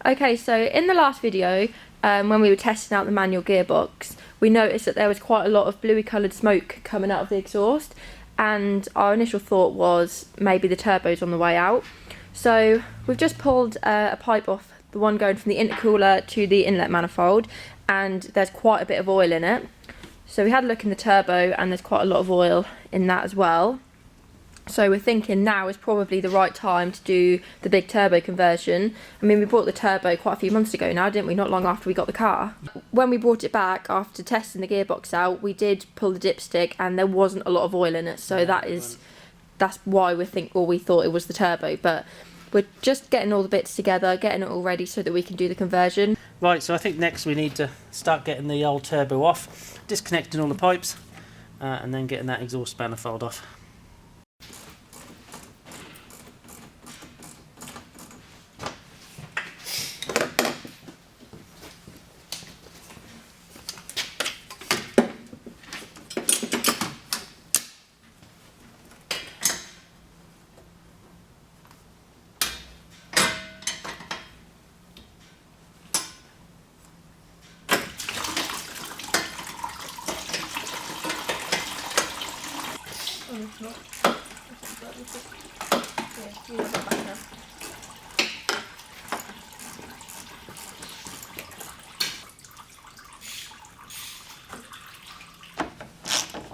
Okay, so in the last video, when we were testing out the manual gearbox, we noticed that there was quite a lot of bluey coloured smoke coming out of the exhaust, and our initial thought was maybe the turbo's on the way out. So we've just pulled a pipe off the one going from the intercooler to the inlet manifold, and there's quite a bit of oil in it. So we had a look in the turbo, and there's quite a lot of oil in that as well. So we're thinking now is probably the right time to do the big turbo conversion. I mean, we bought the turbo quite a few months ago now, didn't we? Not long after we got the car. When we brought it back after testing the gearbox out, we did pull the dipstick and there wasn't a lot of oil in it. So that's why we thought it was the turbo. But we're just getting all the bits together, getting it all ready so that we can do the conversion. Right, so I think next we need to start getting the old turbo off, disconnecting all the pipes, and then getting that exhaust manifold off.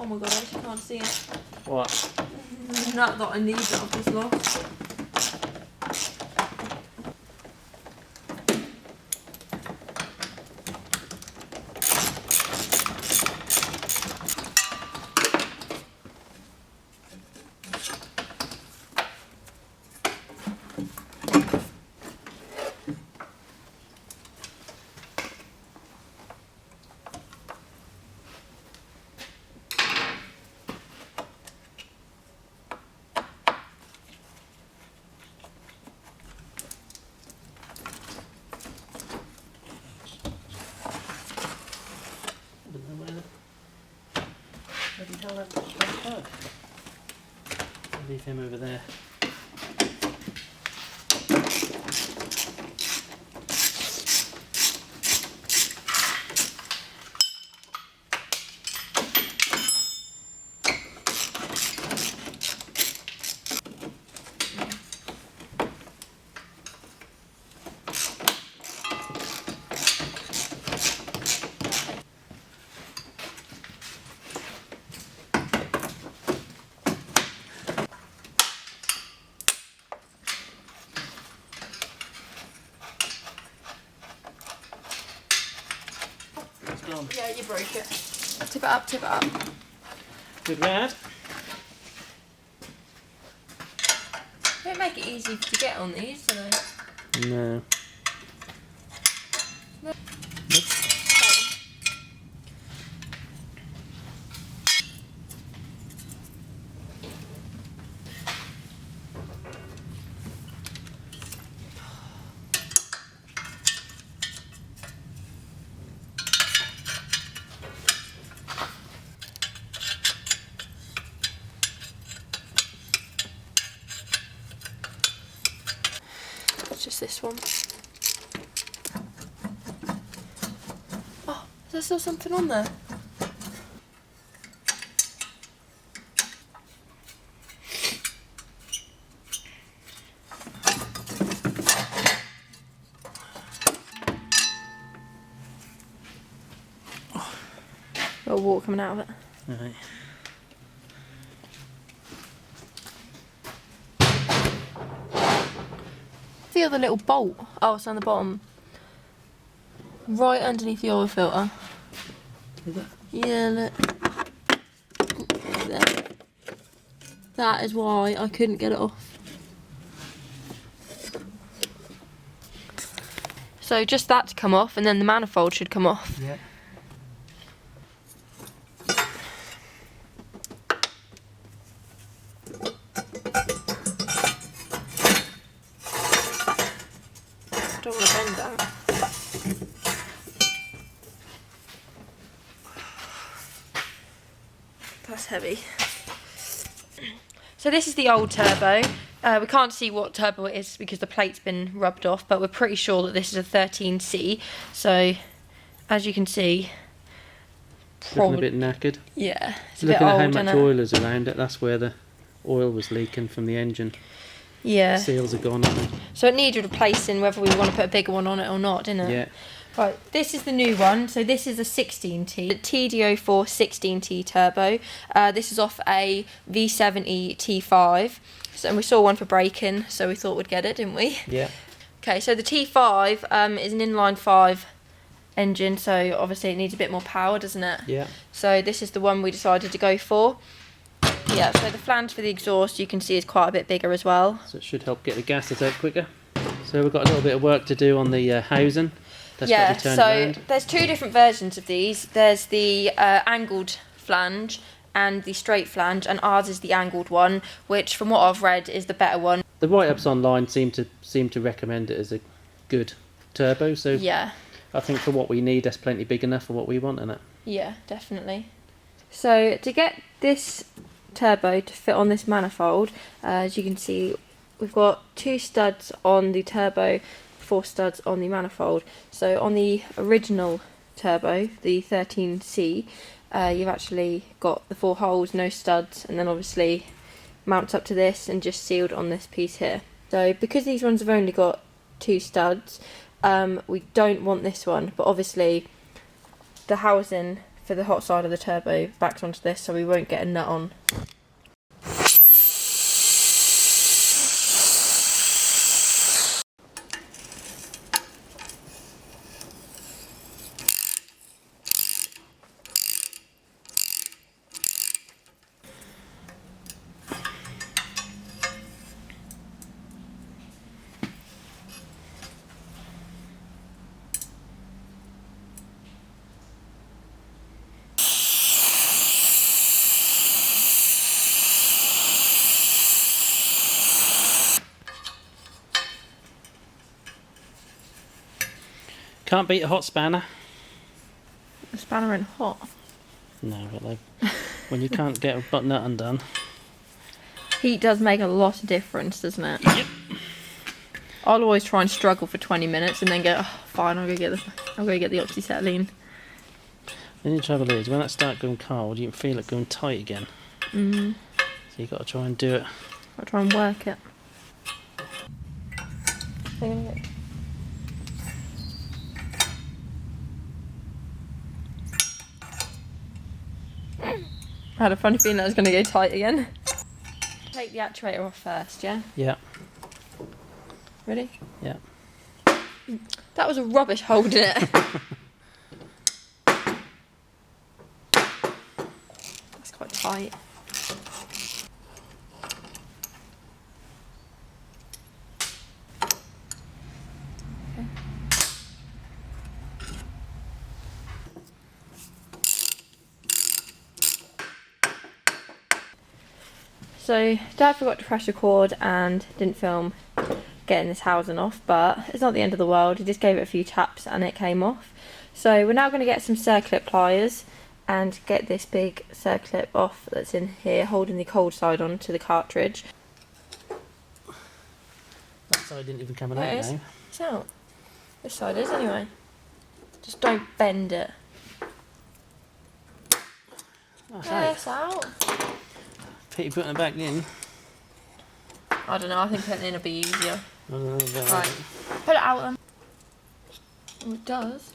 Oh my god, I actually can't see it. What? Not that I need it, I've just lost. Leave him over there. Yeah, you broke it. Tip it up, tip it up. Good lad. Don't make it easy to get on these, do they? No. No. Just this one. Oh, is there still something on there? Got water coming out of it. Right. The other little bolt. Oh, it's on the bottom. Right underneath the oil filter. Is it? Yeah, look. There. That is why I couldn't get it off. So just that to come off, and then the manifold should come off. Yeah. Don't want to bend that. That's heavy. So this is the old turbo. We can't see what turbo it is because the plate's been rubbed off, but we're pretty sure that this is a 13C. So, as you can see, looking a bit knackered. Yeah, it's a looking bit at old, how much oil is around it, that's where the oil was leaking from the engine. Yeah. Seals are gone, haven't they? So it needed replacing whether we want to put a bigger one on it or not, didn't it? Yeah. Right, this is the new one. So this is a 16T, the TD04 16T turbo. This is off a V70 T5. So, and we saw one for braking, so we thought we'd get it, didn't we? Yeah. Okay, so the T5 is an inline 5 engine, so obviously it needs a bit more power, doesn't it? Yeah. So this is the one we decided to go for. Yeah, so the flange for the exhaust you can see is quite a bit bigger as well. So it should help get the gases out quicker. So we've got a little bit of work to do on the housing. That's yeah, got to be turned so around. there's two different versions of these. There's the angled flange and the straight flange, and ours is the angled one, which from what I've read is the better one. The write-ups online seem to recommend it as a good turbo, so yeah, I think for what we need, that's plenty big enough for what we want, isn't it? Yeah, definitely. So to get this turbo to fit on this manifold, as you can see, we've got 2 studs on the turbo, 4 studs on the manifold. So on the original turbo, the 13C, you've actually got the 4 holes, no studs, and then obviously mounts up to this and just sealed on this piece here. So because these ones have only got 2 studs, we don't want this one, but obviously the housing for the hot side of the turbo backs onto this, so we won't get a nut on. Can't beat a hot spanner. The spanner in hot. No, but like when you can't get a butt nut undone. Heat does make a lot of difference, doesn't it? Yep. I'll always try and struggle for 20 minutes and then go, oh, fine, I'll go get the oxyacetylene. The only trouble is when that starts going cold, you can feel it going tight again. Mm. So you've got to try and do it. I'll try and work it. I had a funny feeling that was going to go tight again. Take the actuator off first, yeah? Yeah. Ready? Yeah. That was a rubbish hold in it. That's quite tight. So Dad forgot to press record and didn't film getting this housing off, but it's not the end of the world. He just gave it a few taps and it came off. So we're now going to get some circlip pliers and get this big circlip off that's in here, holding the cold side on to the cartridge. That side didn't even come out There it is. now. It's out. This side is anyway. Just don't bend it. Oh, Yeah, it's out. Pity putting it back in. I don't know, I think putting it in will be easier. I don't know about Right. that. Put it out then. Oh, it does.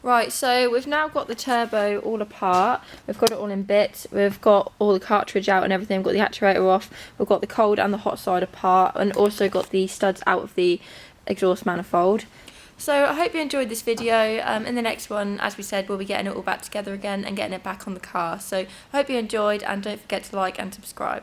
Right, so we've now got the turbo all apart. We've got it all in bits. We've got all the cartridge out and everything. We've got the actuator off. We've got the cold and the hot side apart, and also got the studs out of the exhaust manifold. So I hope you enjoyed this video. In the next one, as we said, we'll be getting it all back together again and getting it back on the car. So I hope you enjoyed, and don't forget to like and subscribe.